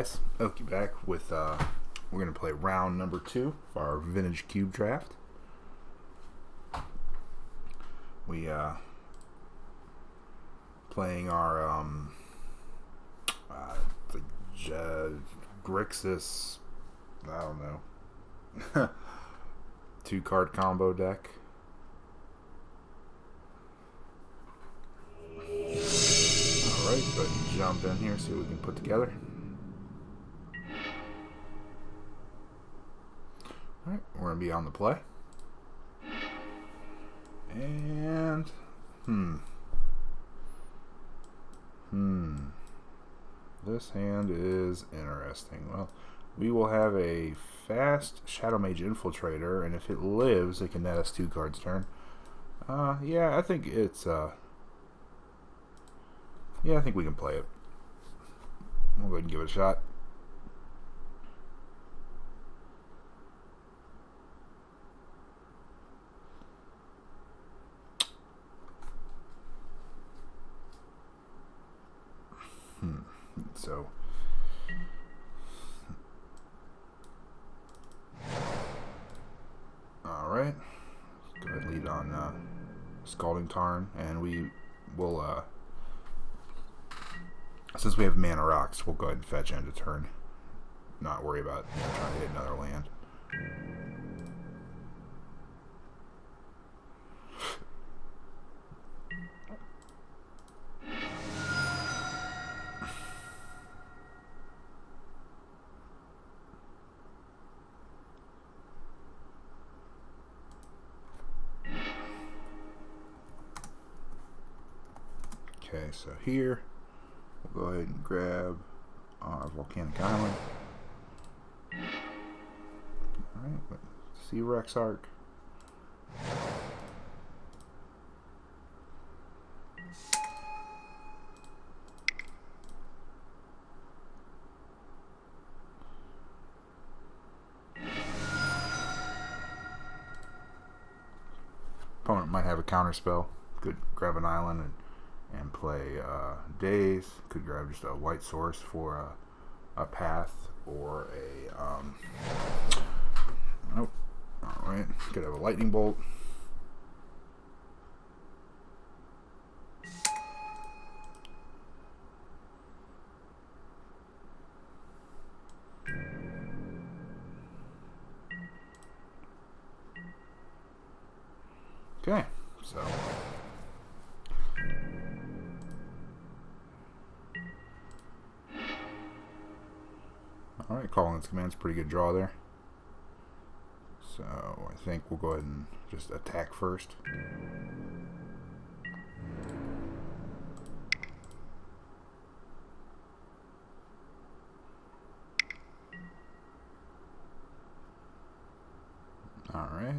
Okie back with we're gonna play round number 2 for our vintage cube draft. We playing our the Grixis, I don't know, 2-card combo deck. Alright, go ahead and jump in here, see what we can put together. Alright, we're going to be on the play. And, this hand is interesting. Well, we will have a fast Shadow Mage Infiltrator, and if it lives, it can net us 2 cards turn. Yeah, I think it's, yeah, I think we can play it. We'll go ahead and give it a shot. So, alright, let's go ahead and lead on Scalding Tarn, and we will, since we have mana rocks, we'll go ahead and fetch end of turn. Not worry about trying to hit another land. Okay, so here we'll go ahead and grab our Volcanic Island. Alright, Sea Rex Arc. Opponent might have a counter spell. Could grab an island and play Daze. Could grab just a white source for a path or a nope. Alright, could have a lightning bolt. Okay, so alright, Collins Command's a pretty good draw there. So I think we'll go ahead and just attack first. Alright.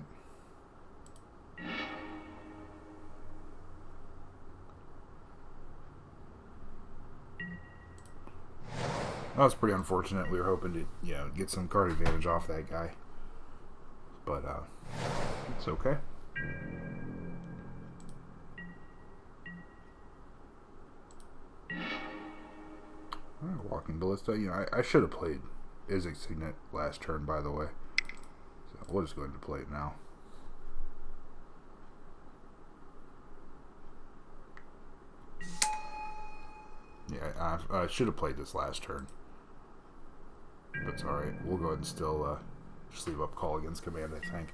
That was pretty unfortunate. We were hoping to, get some card advantage off that guy. But, it's okay. Alright, Walking Ballista. I should have played Izzet Signet last turn, by the way. So we'll just go ahead and play it now. Yeah, I should have played this last turn. But it's alright. We'll go ahead and still just leave up Call Against Command, I think.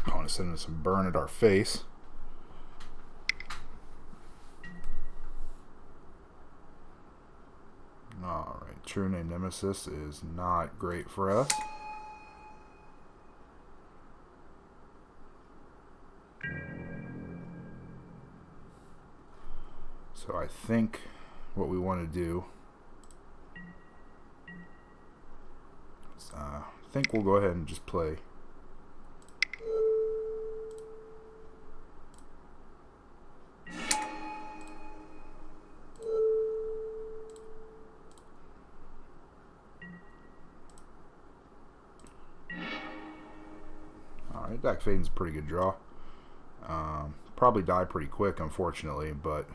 I want to send us some burn at our face. Alright, True Name Nemesis is not great for us. So I think what we want to do is, I think we'll go ahead and just play Alright, Dak Faden's a pretty good draw. Probably die pretty quick, unfortunately, but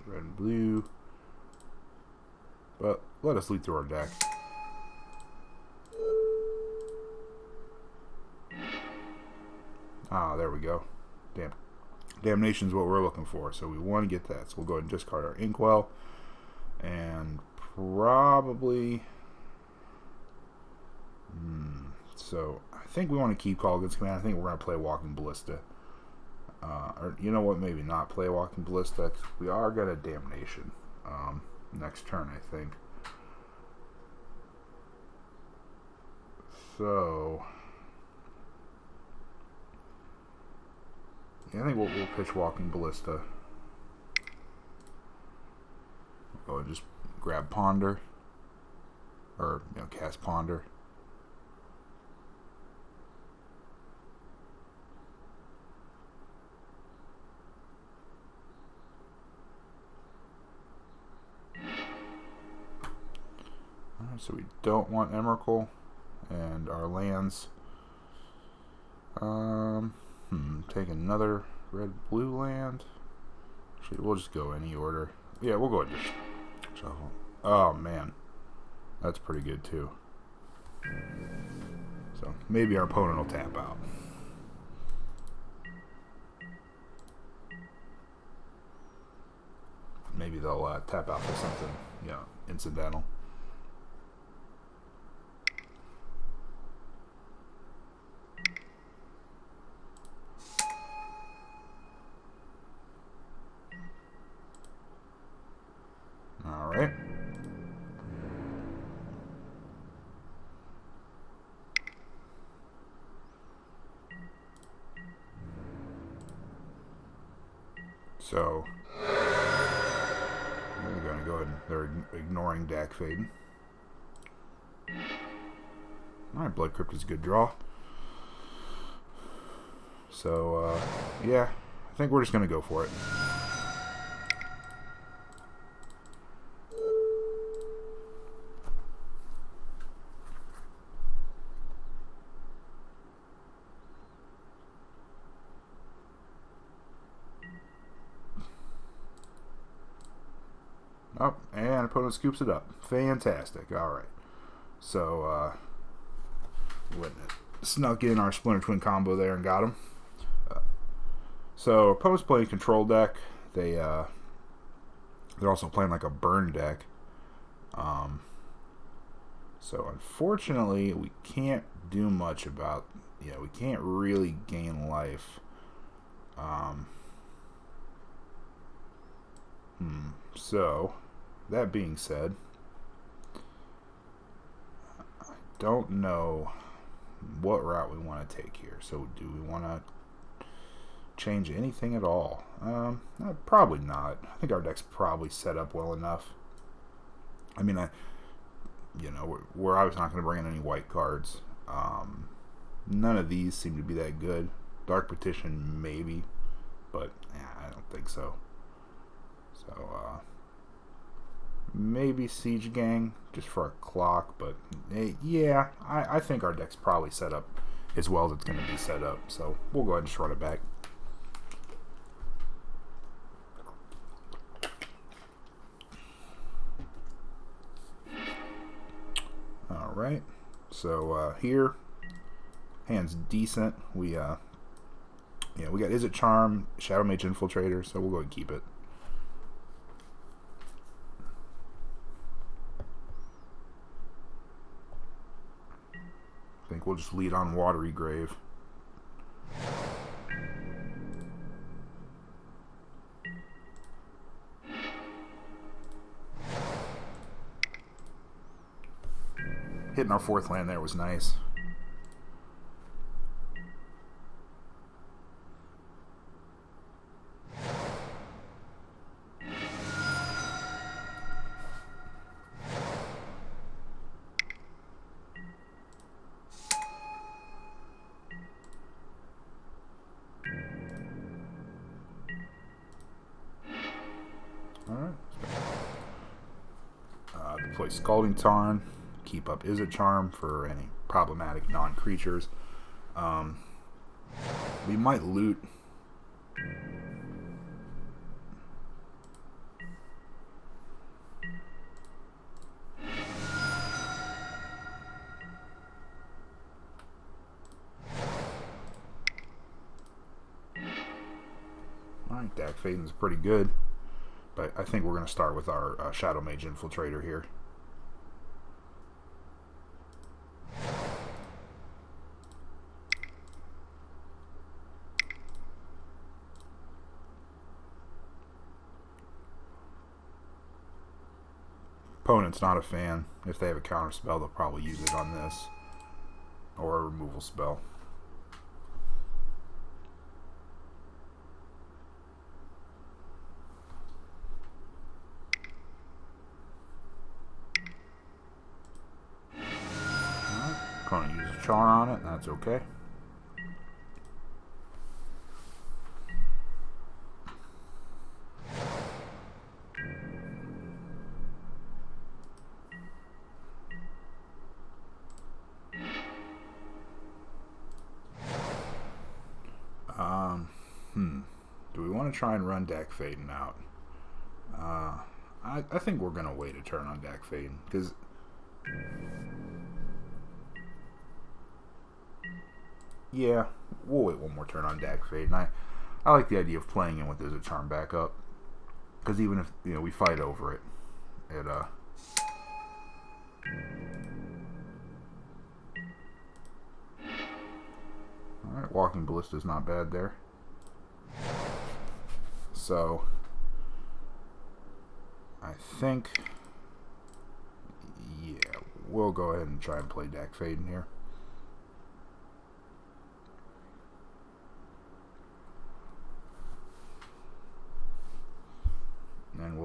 red and blue. But let us lead through our deck. Ah, there we go. Damnation's what we're looking for, so we want to get that. So we'll go ahead and discard our Inkwell, and probably. So I think we want to keep Call Against Command. I think we're going to play Walking Ballista. Or you know what? Maybe not play Walking Ballista. We are going to Damnation next turn, I think. So yeah, I think we'll pitch Walking Ballista. Go and just grab Ponder, or cast Ponder. Alright, so we don't want Emrakul, and our lands. Take another red-blue land. Actually, we'll just go any order. Yeah, we'll go ahead and just shuffle. Oh man, that's pretty good too. So maybe our opponent will tap out. Maybe they'll tap out for something, incidental. Alright. So we're going to go ahead and they're ignoring Dak Faden. Alright, Blood Crypt is a good draw. So yeah, I think we're just going to go for it. Oh, and opponent scoops it up. Fantastic. Alright. So, snuck in our Splinter Twin combo there and got him. So, opponent's playing control deck. They're also playing like a burn deck. So, unfortunately, we can't do much about... we can't really gain life. So... That being said, I don't know what route we want to take here. So do we want to change anything at all? Probably not. I think our deck's probably set up well enough. I mean, we're obviously not going to bring in any white cards. None of these seem to be that good. Dark Petition, maybe, but I don't think so. So, maybe Siege Gang, just for a clock, but yeah, I think our deck's probably set up as well as it's going to be set up, so we'll go ahead and just run it back. Alright, so here, hand's decent. We got Izzet Charm, Shadowmage Infiltrator, so we'll go ahead and keep it. I think we'll just lead on Watery Grave. Hitting our fourth land there was nice. Alright. Play Scalding Tarn. Keep up Izzet Charm for any problematic non-creatures. We might loot. Alright, Dack Fayden's pretty good, but I think we're going to start with our Shadow Mage Infiltrator here. Opponent's not a fan. If they have a counter spell, they'll probably use it on this, or a removal spell. Opponent uses Char on it, and that's okay. Do we want to try and run Dack Fayden out? I think we're going to wait a turn on Dack Fayden, because yeah, we'll wait one more turn on Dack Fayden. I like the idea of playing him with his charm backup, because even if we fight over it, alright, Walking Ballista is not bad there. So I think, yeah, we'll go ahead and try and play Dack Fayden here. And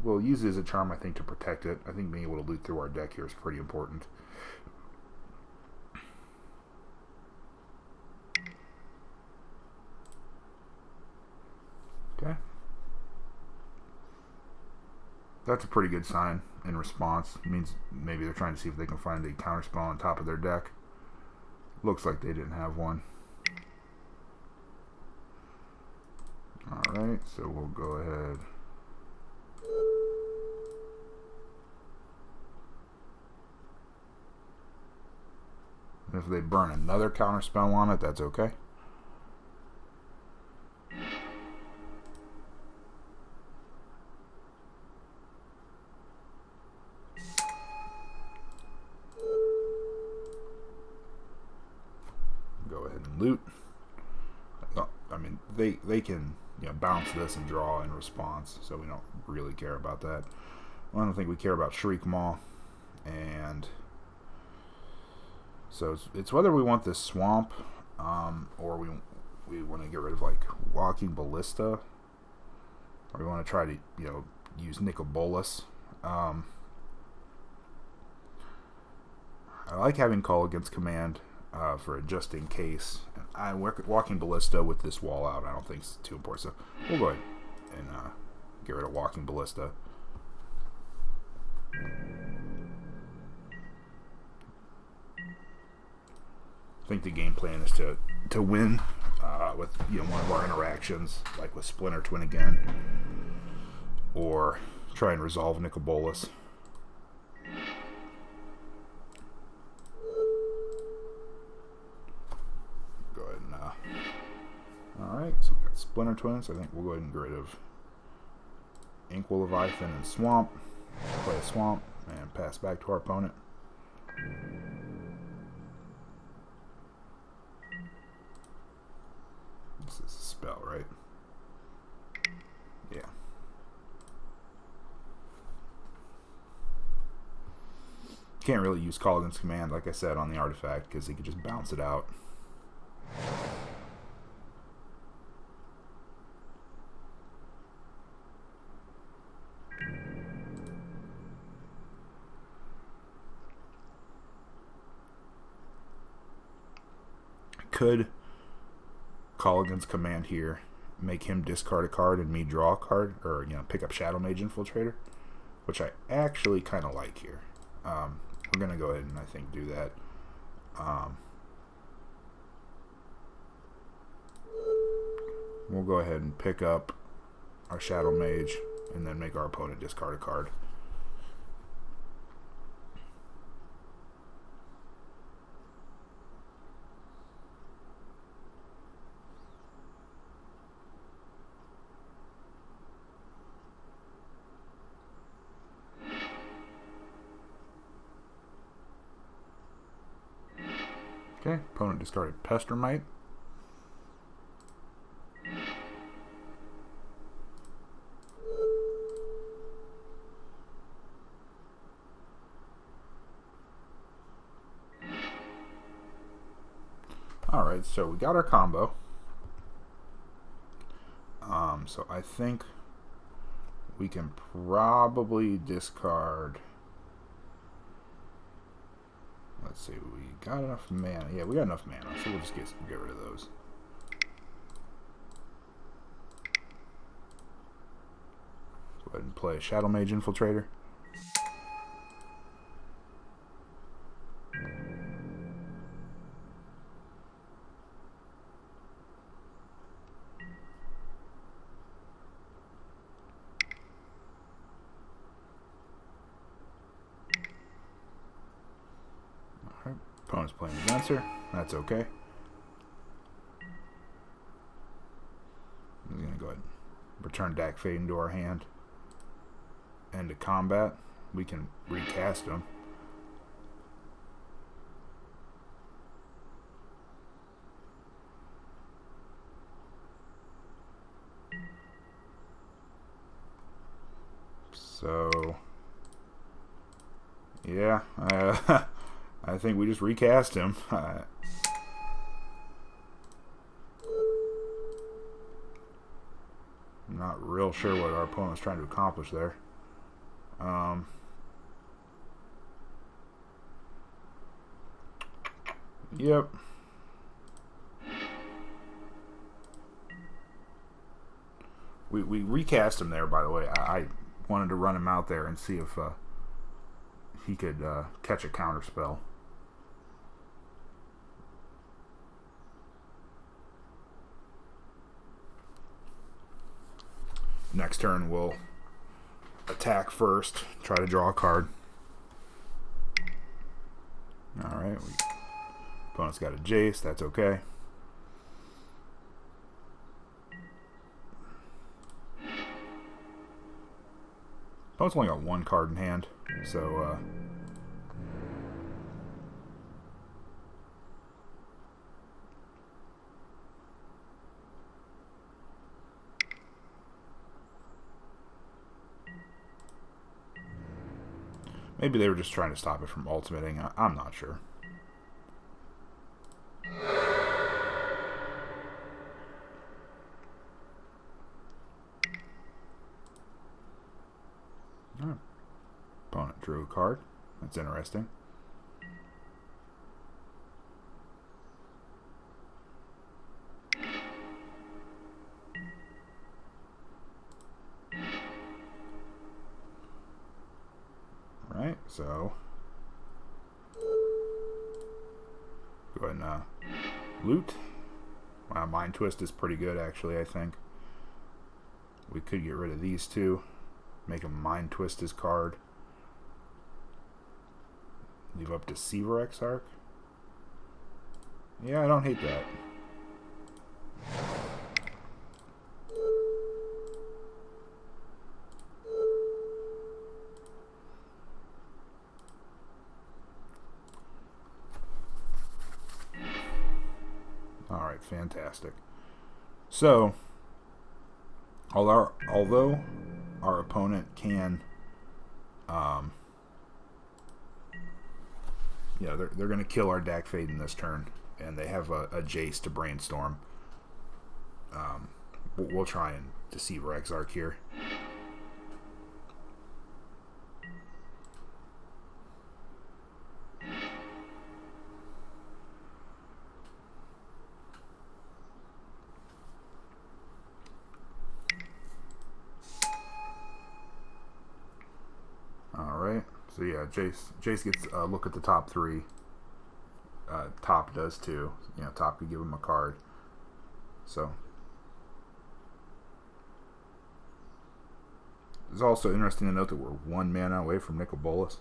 we'll use it as a charm, I think, to protect it. I think being able to loot through our deck here is pretty important. Okay. That's a pretty good sign in response. It means maybe they're trying to see if they can find a counterspell on top of their deck. Looks like they didn't have one. Alright, so we'll go ahead. If they burn another counterspell on it, that's okay. Go ahead and loot. I mean, they can bounce this and draw in response, so we don't really care about that. I don't think we care about Shriekmaw, and so it's whether we want this swamp, or we want to get rid of like Walking Ballista, or we want to try to use Nicol Bolas. I like having Call Against Command for a just in case. Walking Ballista with this wall out, I don't think it's too important. So we'll go ahead and get rid of Walking Ballista. I think the game plan is to win with one of our interactions, like with Splinter Twin again, or try and resolve Nicol Bolas. Go ahead and alright, so we got Splinter Twin, so I think we'll go ahead and get rid of Inkwell Leviathan and Swamp. Play a Swamp and pass back to our opponent. This is a spell, right? Yeah. Can't really use Call Against Command, like I said, on the artifact, because he could just bounce it out. Could Call Against Command here, make him discard a card and me draw a card, or pick up Shadow Mage Infiltrator, which I actually kind of like here. We're gonna go ahead and I think do that. We'll go ahead and pick up our Shadow Mage and then make our opponent discard a card. Okay, opponent discarded Pestermite. Alright, so we got our combo. So I think we can probably discard. Let's see, we got enough mana. Yeah, we got enough mana, so we'll just get rid of those. Go ahead and play Shadow Mage Infiltrator. Opponent's playing Dancer. That's okay. I'm going to go ahead and return Dack Fade into our hand. End of combat. We can recast him. So, yeah. I think we just recast him. I'm not real sure what our opponent's trying to accomplish there. Yep. We recast him there, by the way. I wanted to run him out there and see if he could catch a counter spell. Next turn we'll attack first, try to draw a card. Alright, opponent's got a Jace, that's okay. Opponent's only got one card in hand, so maybe they were just trying to stop it from ultimating. I'm not sure. Right. Opponent drew a card. That's interesting. Right, so go ahead and loot. Wow, Mind Twist is pretty good, actually. I think we could get rid of these two, make him Mind Twist his card, leave up Deceiver Exarch. Yeah, I don't hate that. Alright, fantastic. So, although our opponent can, yeah, they're going to kill our Dack Fade in this turn, and they have a Jace to Brainstorm. We'll try and Deceiver Exarch here. Alright, so yeah, Jace gets a look at the top three. top does too. You know, top could give him a card. So it's also interesting to note that we're 1 mana away from Nicol Bolas.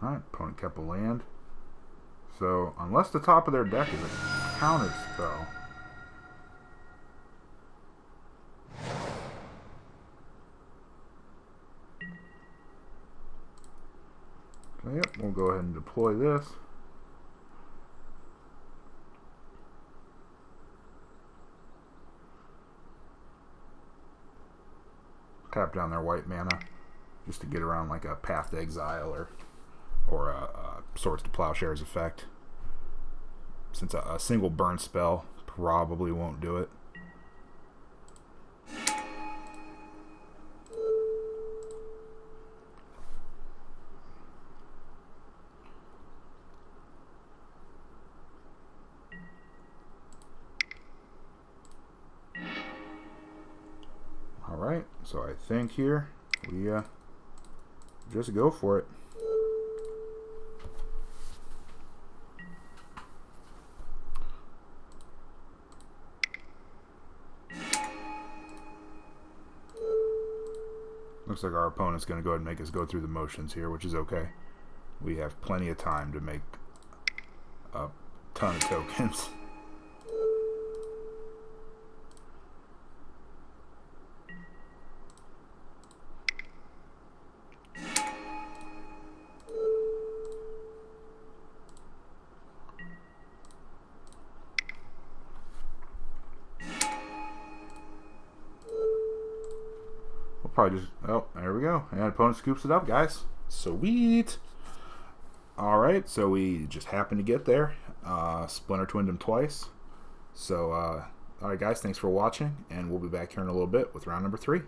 Alright, opponent kept a land. So, unless the top of their deck is a counter spell. So, yep, we'll go ahead and deploy this. Tap down their white mana just to get around like a Path to Exile or a Swords to Plowshares effect, since a single burn spell probably won't do it. Alright, so I think here we just go for it. Looks like our opponent's going to go ahead and make us go through the motions here, which is okay. We have plenty of time to make a ton of tokens. Probably just, oh, there we go. And opponent scoops it up, guys. Sweet. Alright, so we just happened to get there. Splinter Twinned him twice. So, alright guys, thanks for watching, and we'll be back here in a little bit with round number 3.